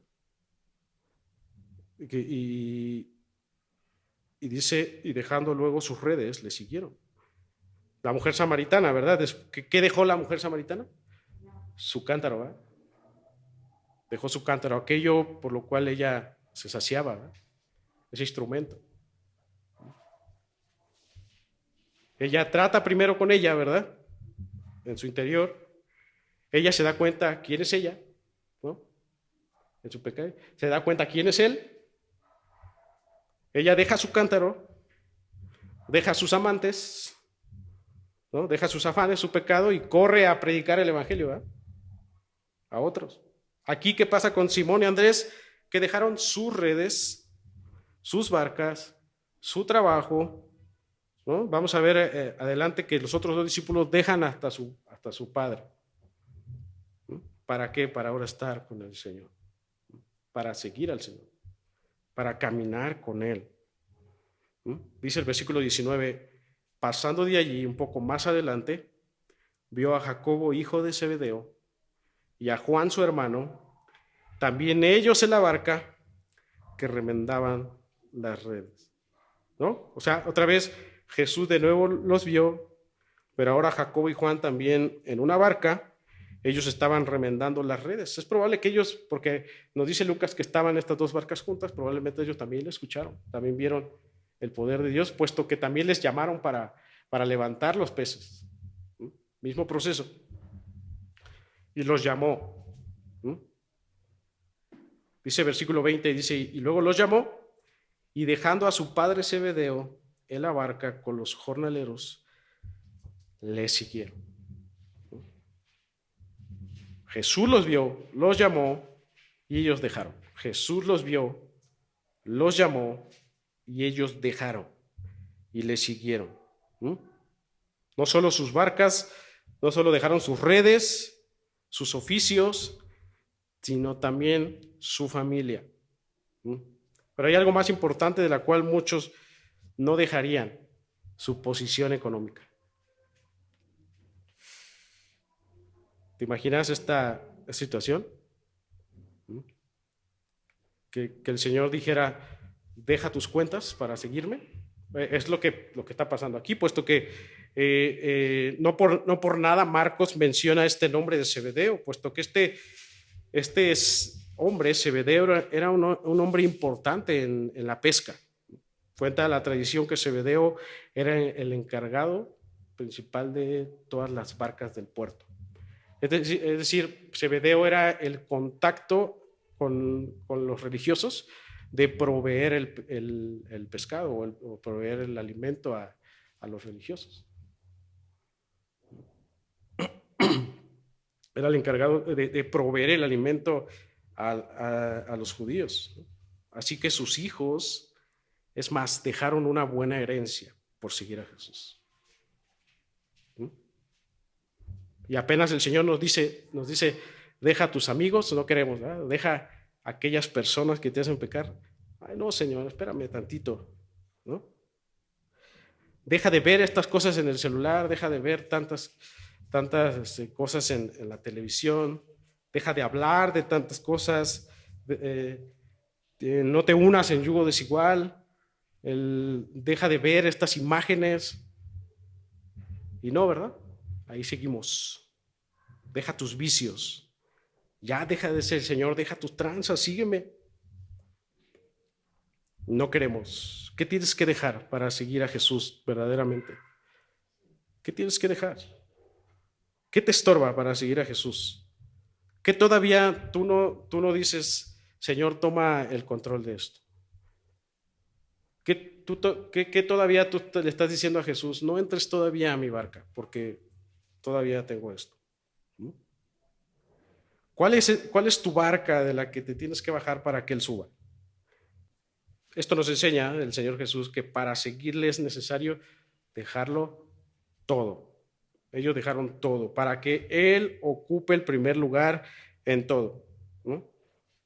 Y dice: y dejando luego sus redes, le siguieron. La mujer samaritana, ¿verdad? ¿Qué dejó la mujer samaritana? Su cántaro, ¿verdad? Dejó su cántaro, aquello por lo cual ella se saciaba, ¿verdad? Ese instrumento. Ella trata primero con ella, ¿verdad? En su interior. Ella se da cuenta quién es ella, ¿no? En su pecado. Se da cuenta quién es él. Ella deja su cántaro, deja sus amantes, ¿no? Deja sus afanes, su pecado, y corre a predicar el evangelio, ¿verdad? A otros. Aquí, ¿qué pasa con Simón y Andrés? Que dejaron sus redes, sus barcas, su trabajo, ¿no? Vamos a ver adelante que los otros dos discípulos dejan hasta su padre. ¿No? ¿Para qué? Para ahora estar con el Señor, para seguir al Señor, para caminar con Él. ¿No? Dice el versículo 19, pasando de allí un poco más adelante, vio a Jacobo, hijo de Zebedeo, y a Juan, su hermano, también ellos en la barca, que remendaban las redes. ¿No? O sea, otra vez Jesús de nuevo los vio, pero ahora Jacobo y Juan también en una barca, ellos estaban remendando las redes. Es probable que ellos, porque nos dice Lucas que estaban estas dos barcas juntas, probablemente ellos también le escucharon, también vieron el poder de Dios, puesto que también les llamaron para levantar los peces. ¿Mm? Mismo proceso. Y los llamó. ¿Mm? Dice versículo 20, dice, y luego los llamó, y dejando a su padre Zebedeo en la barca con los jornaleros, le siguieron. Jesús los vio, los llamó y ellos dejaron. Jesús los vio, los llamó y ellos dejaron y le siguieron. No solo sus barcas, no solo dejaron sus redes, sus oficios, sino también su familia. Pero hay algo más importante de la cual muchos no dejarían: su posición económica. ¿Te imaginas esta situación? Que el Señor dijera, deja tus cuentas para seguirme. Es lo que está pasando aquí, puesto que no por nada Marcos menciona este nombre de Zebedeo, puesto que este hombre, Zebedeo, era un hombre importante en la pesca. Cuenta la tradición que Zebedeo era el encargado principal de todas las barcas del puerto. Es decir, Zebedeo era el contacto con los religiosos de proveer el pescado o proveer el alimento a los religiosos. Era el encargado de proveer el alimento a los judíos. Así que sus hijos, es más, dejaron una buena herencia por seguir a Jesús. Y apenas el Señor nos dice, deja a tus amigos, no queremos, ¿verdad? Deja a aquellas personas que te hacen pecar. Ay, no, Señor, espérame tantito, ¿no? Deja de ver estas cosas en el celular, deja de ver tantas cosas en la televisión, deja de hablar de tantas cosas, no te unas en yugo desigual, deja de ver estas imágenes. Y no, ¿verdad? Ahí seguimos. Deja tus vicios. Ya deja de ser, Señor, deja tus tranzas, sígueme. No queremos. ¿Qué tienes que dejar para seguir a Jesús verdaderamente? ¿Qué tienes que dejar? ¿Qué te estorba para seguir a Jesús? ¿Qué todavía tú no dices, Señor, toma el control de esto? ¿Qué todavía tú le estás diciendo a Jesús? No entres todavía a mi barca, porque todavía tengo esto. ¿Cuál es tu barca de la que te tienes que bajar para que Él suba? Esto nos enseña el Señor Jesús que para seguirle es necesario dejarlo todo. Ellos dejaron todo para que Él ocupe el primer lugar en todo. No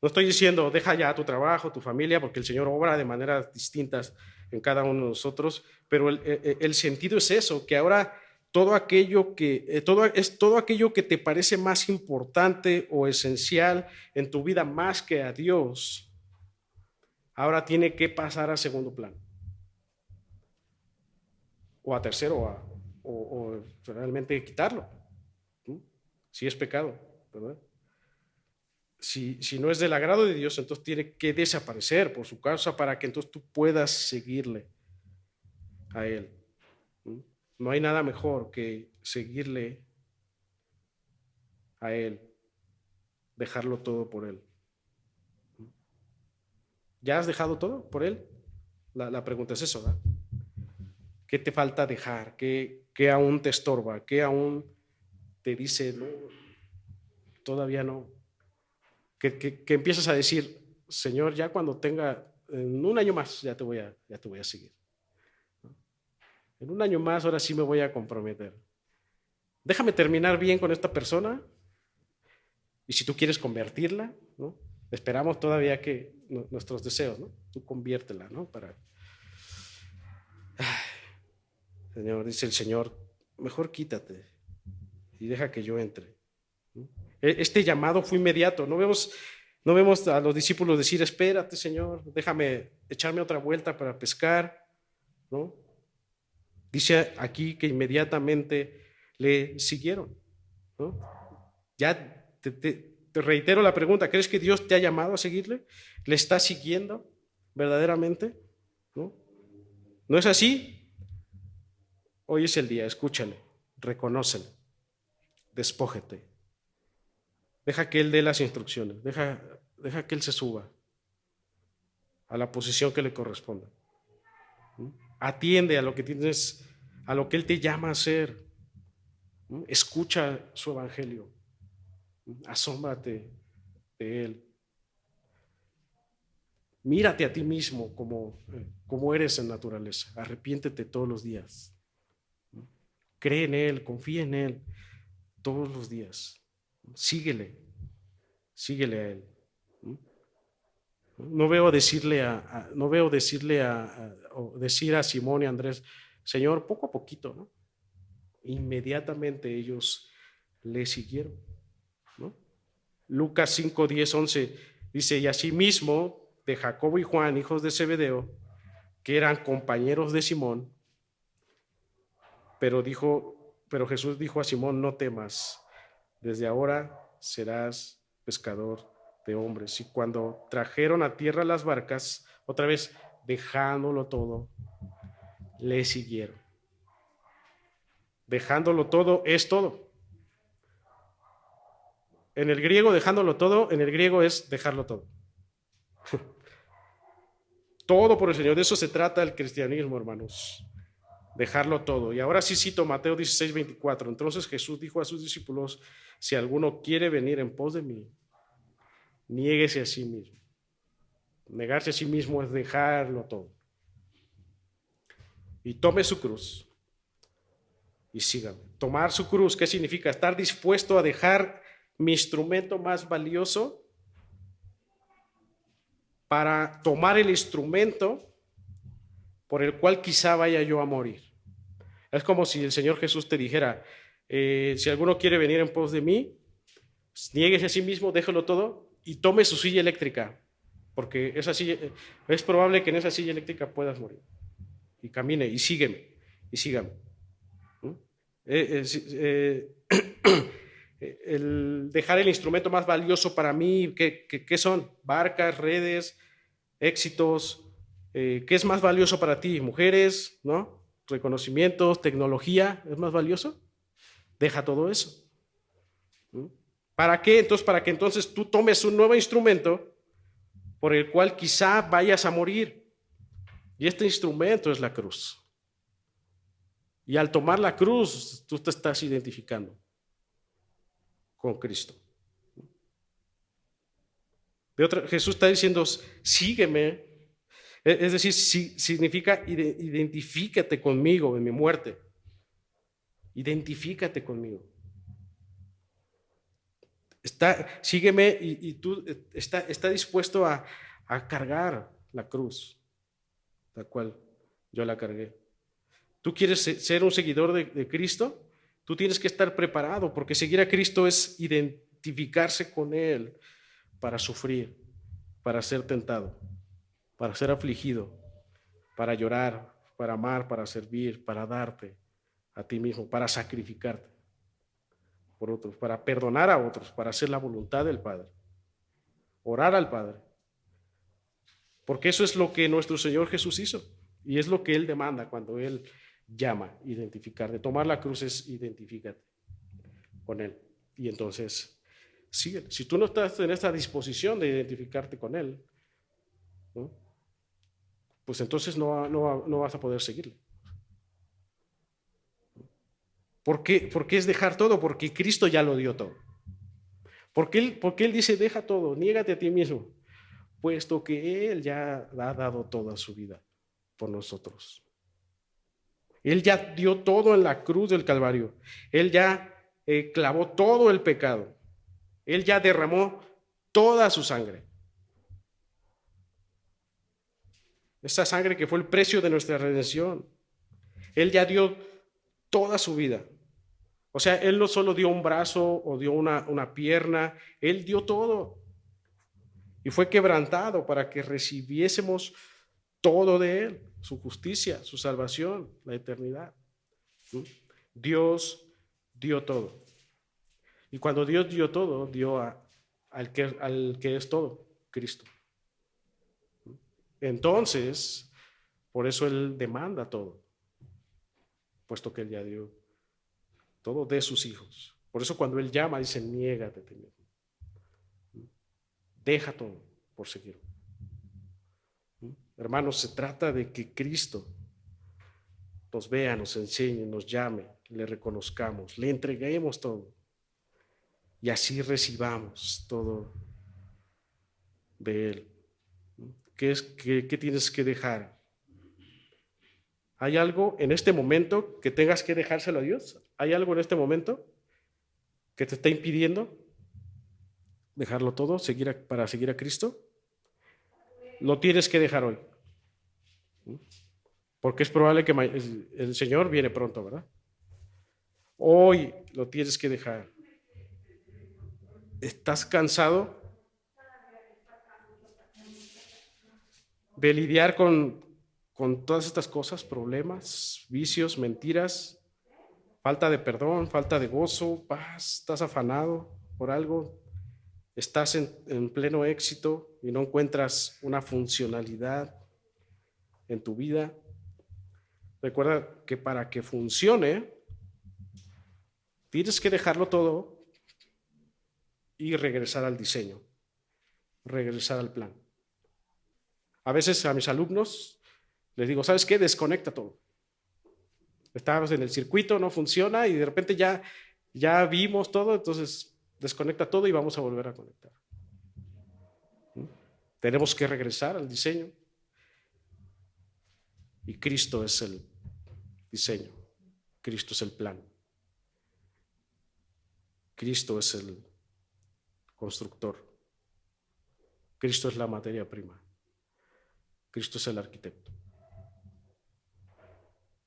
estoy diciendo deja ya tu trabajo, tu familia, porque el Señor obra de maneras distintas en cada uno de nosotros, pero el sentido es eso, que ahora todo aquello que te parece más importante o esencial en tu vida más que a Dios, ahora tiene que pasar a segundo plano o a tercero o realmente quitarlo, ¿no? Si es pecado, ¿verdad? Si no es del agrado de Dios, entonces tiene que desaparecer por su causa para que entonces tú puedas seguirle a Él. No hay nada mejor que seguirle a Él, dejarlo todo por Él. ¿Ya has dejado todo por Él? La pregunta es eso, ¿verdad? ¿Qué te falta dejar? ¿Qué aún te estorba? ¿Qué aún te dice, no, todavía no? que empiezas a decir, Señor, ya cuando tenga, en un año más, ya te voy a seguir. En un año más, ahora sí me voy a comprometer. Déjame terminar bien con esta persona, y si tú quieres convertirla, ¿no? Esperamos todavía que nuestros deseos, ¿no? Tú conviértela, ¿no? Señor, dice el Señor, mejor quítate y deja que yo entre. Este llamado fue inmediato. No vemos a los discípulos decir, espérate, Señor, déjame echarme otra vuelta para pescar, ¿no? Dice aquí que inmediatamente le siguieron, ¿no? Ya te reitero la pregunta, ¿crees que Dios te ha llamado a seguirle? ¿Le estás siguiendo verdaderamente? ¿No? ¿No es así? Hoy es el día, escúchale, reconócele, despójete. Deja que Él dé las instrucciones, deja que Él se suba a la posición que le corresponda. Atiende a lo que tienes, a lo que Él te llama a hacer. Escucha su evangelio. Asómbrate de Él. Mírate a ti mismo como eres en naturaleza. Arrepiéntete todos los días. Cree en Él, confía en Él todos los días. Síguele a Él. No veo decir a Simón y Andrés, Señor, poco a poquito, ¿no? Inmediatamente ellos le siguieron, ¿no? Lucas 5, 10, 11 dice, y asimismo de Jacobo y Juan, hijos de Zebedeo, que eran compañeros de Simón, pero Jesús dijo a Simón, no temas, desde ahora serás pescador de hombres. Y cuando trajeron a tierra las barcas, otra vez dejándolo todo, le siguieron. Dejándolo todo es todo. En el griego, dejándolo todo, en el griego es dejarlo todo. Todo por el Señor, de eso se trata el cristianismo, hermanos. Dejarlo todo. Y ahora sí cito Mateo 16, 24. Entonces Jesús dijo a sus discípulos, si alguno quiere venir en pos de mí, niéguese a sí mismo. Negarse a sí mismo es dejarlo todo. Y tome su cruz y sígame. Tomar su cruz, ¿qué significa? Estar dispuesto a dejar mi instrumento más valioso para tomar el instrumento por el cual quizá vaya yo a morir. Es como si el Señor Jesús te dijera, si alguno quiere venir en pos de mí, niéguese a sí mismo, déjelo todo y tome su silla eléctrica, porque es probable que en esa silla eléctrica puedas morir. Y camine y sígame. El dejar el instrumento más valioso para mí, ¿qué son? Barcas, redes, éxitos. ¿Qué es más valioso para ti? Mujeres, ¿no? Reconocimientos, tecnología, ¿es más valioso? Deja todo eso. ¿Para qué? Entonces, para que entonces tú tomes un nuevo instrumento por el cual quizá vayas a morir. Y este instrumento es la cruz. Y al tomar la cruz, tú te estás identificando con Cristo. Jesús está diciendo, sígueme. Es decir, significa identifícate conmigo en mi muerte. Identifícate conmigo. Sígueme y tú está dispuesto a cargar la cruz, la cual yo la cargué. ¿Tú quieres ser un seguidor de Cristo? Tú tienes que estar preparado, porque seguir a Cristo es identificarse con Él para sufrir, para ser tentado, para ser afligido, para llorar, para amar, para servir, para darte a ti mismo, para sacrificarte por otros, para perdonar a otros, para hacer la voluntad del Padre, orar al Padre. Porque eso es lo que nuestro Señor Jesús hizo y es lo que Él demanda cuando Él llama, identificarte. Tomar la cruz es identifícate con Él. Y entonces, síguele. Si tú no estás en esta disposición de identificarte con Él, ¿no? Pues entonces no vas a poder seguirle. ¿Por qué es dejar todo? Porque Cristo ya lo dio todo. Porque él dice, deja todo, niégate a ti mismo, puesto que Él ya ha dado toda su vida por nosotros. Él ya dio todo en la cruz del Calvario. Él ya clavó todo el pecado. Él ya derramó toda su sangre. Esa sangre que fue el precio de nuestra redención. Él ya dio toda su vida. O sea, Él no solo dio un brazo o dio una pierna, Él dio todo. Y fue quebrantado para que recibiésemos todo de Él, su justicia, su salvación, la eternidad. Dios dio todo. Y cuando Dios dio todo, dio al que es todo, Cristo. Entonces, por eso Él demanda todo, puesto que Él ya dio todo de sus hijos. Por eso cuando Él llama, dice, niégate. Deja todo por seguir. Hermanos, se trata de que Cristo nos vea, nos enseñe, nos llame, le reconozcamos, le entreguemos todo y así recibamos todo de Él. ¿Qué tienes que dejar? ¿Hay algo en este momento que tengas que dejárselo a Dios? ¿Hay algo en este momento que te está impidiendo dejarlo todo para seguir a Cristo? Lo tienes que dejar hoy. Porque es probable que el Señor viene pronto, ¿verdad? Hoy lo tienes que dejar. ¿Estás cansado de lidiar con todas estas cosas, problemas, vicios, mentiras, falta de perdón, falta de gozo, paz? ¿Estás afanado por algo? ¿Estás en pleno éxito y no encuentras una funcionalidad en tu vida? Recuerda que para que funcione, tienes que dejarlo todo y regresar al diseño, regresar al plan. A veces a mis alumnos les digo, ¿sabes qué? Desconecta todo. Estábamos en el circuito, no funciona y de repente ya vimos todo, entonces desconecta todo y vamos a volver a conectar. Tenemos que regresar al diseño. Y Cristo es el diseño. Cristo es el plan. Cristo es el constructor. Cristo es la materia prima. Cristo es el arquitecto.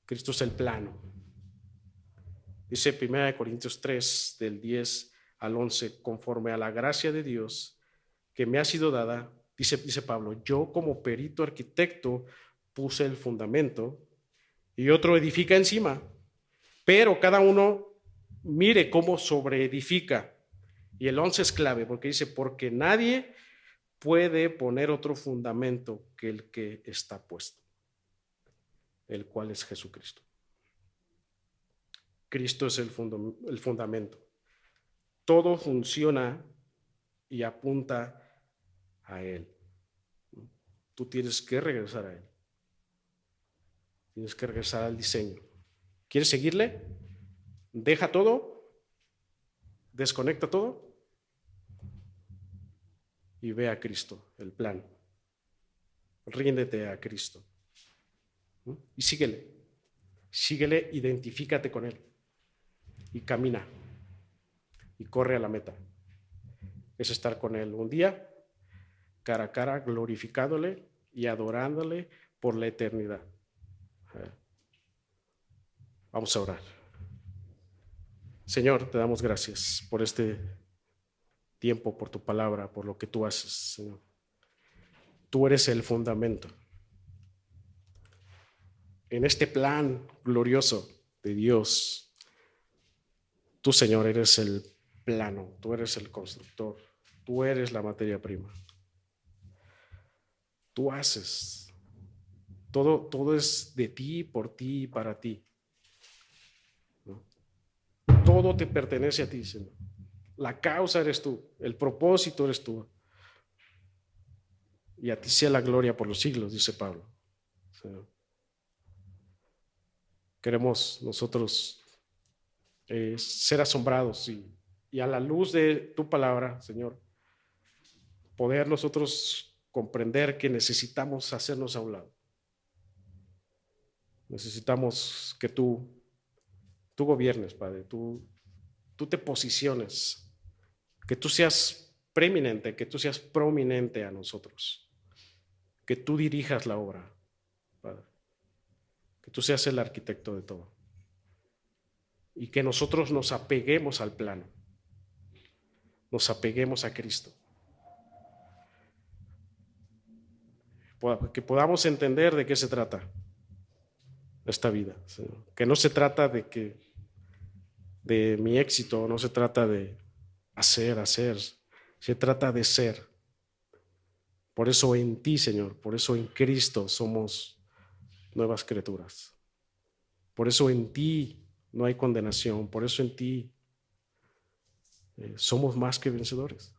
Cristo es el plano. Dice 1 Corintios 3, del 10 al 11, conforme a la gracia de Dios que me ha sido dada, dice Pablo, yo como perito arquitecto puse el fundamento y otro edifica encima, pero cada uno mire cómo sobreedifica. Y el 11 es clave porque dice, porque nadie puede poner otro fundamento que el que está puesto, el cual es Jesucristo. Cristo es el fundamento. Todo funciona y apunta a Él. Tú tienes que regresar a Él. Tienes que regresar al diseño. ¿Quieres seguirle? Deja todo, desconecta todo y ve a Cristo, el plan. Ríndete a Cristo. Y síguele, identifícate con Él y camina y corre a la meta. Es estar con Él un día, cara a cara, glorificándole y adorándole por la eternidad. Vamos a orar. Señor, te damos gracias por este tiempo, por tu palabra, por lo que tú haces, Señor. Tú eres el fundamento. En este plan glorioso de Dios, tú, Señor, eres el plano, tú eres el constructor, tú eres la materia prima. Tú haces. Todo es de ti, por ti y para ti. ¿No? Todo te pertenece a ti, Señor. La causa eres tú, el propósito eres tú. Y a ti sea la gloria por los siglos, dice Pablo. Señor. Queremos nosotros ser asombrados y y a la luz de tu palabra, Señor, poder nosotros comprender que necesitamos hacernos a un lado. Necesitamos que tú gobiernes, Padre, tú te posiciones, que tú seas preeminente, que tú seas prominente a nosotros, que tú dirijas la obra, Padre, que tú seas el arquitecto de todo y que nosotros nos apeguemos al plano, nos apeguemos a Cristo, que podamos entender de qué se trata esta vida, Señor. Que no se trata de mi éxito, no se trata de hacer, se trata de ser. Por eso en ti, Señor, por eso en Cristo somos nuevas criaturas. Por eso en ti no hay condenación, por eso en ti somos más que vencedores.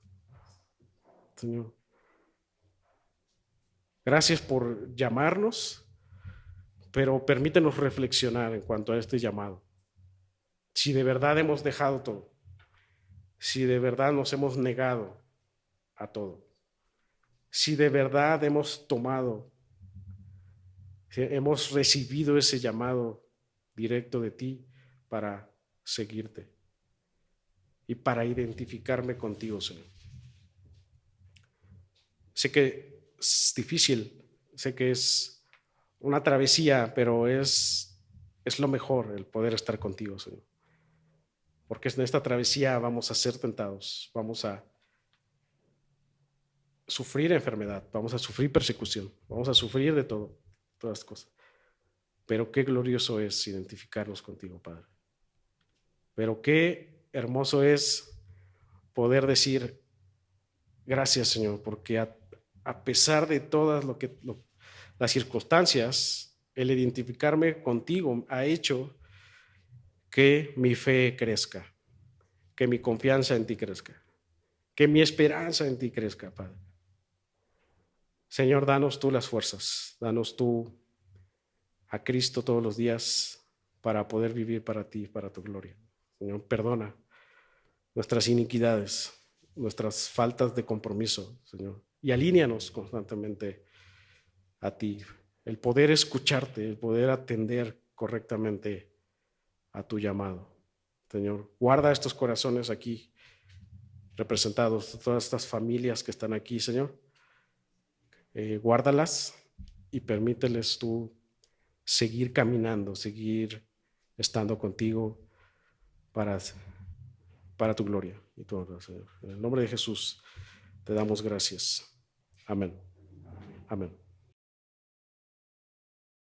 Señor, gracias por llamarnos, pero permítenos reflexionar en cuanto a este llamado. Si de verdad hemos dejado todo, si de verdad nos hemos negado a todo, si de verdad hemos tomado, si hemos recibido ese llamado directo de ti para seguirte y para identificarme contigo, Señor. Sé que es difícil, sé que es una travesía, pero es lo mejor el poder estar contigo, Señor. Porque en esta travesía vamos a ser tentados, vamos a sufrir enfermedad, vamos a sufrir persecución, vamos a sufrir de todo, todas las cosas. Pero qué glorioso es identificarnos contigo, Padre. Pero qué hermoso es poder decir gracias, Señor, porque a pesar de todas las circunstancias, el identificarme contigo ha hecho que mi fe crezca, que mi confianza en ti crezca, que mi esperanza en ti crezca, Padre. Señor, danos tú las fuerzas, danos tú a Cristo todos los días para poder vivir para ti, para tu gloria. Señor, perdona nuestras iniquidades, nuestras faltas de compromiso, Señor, y alíneanos constantemente a ti. El poder escucharte, el poder atender correctamente a tu llamado. Señor, guarda estos corazones aquí representados, todas estas familias que están aquí, Señor. Guárdalas y permíteles tú seguir caminando, seguir estando contigo para tu gloria y tu honra, Señor. En el nombre de Jesús te damos gracias. Amén. Amén.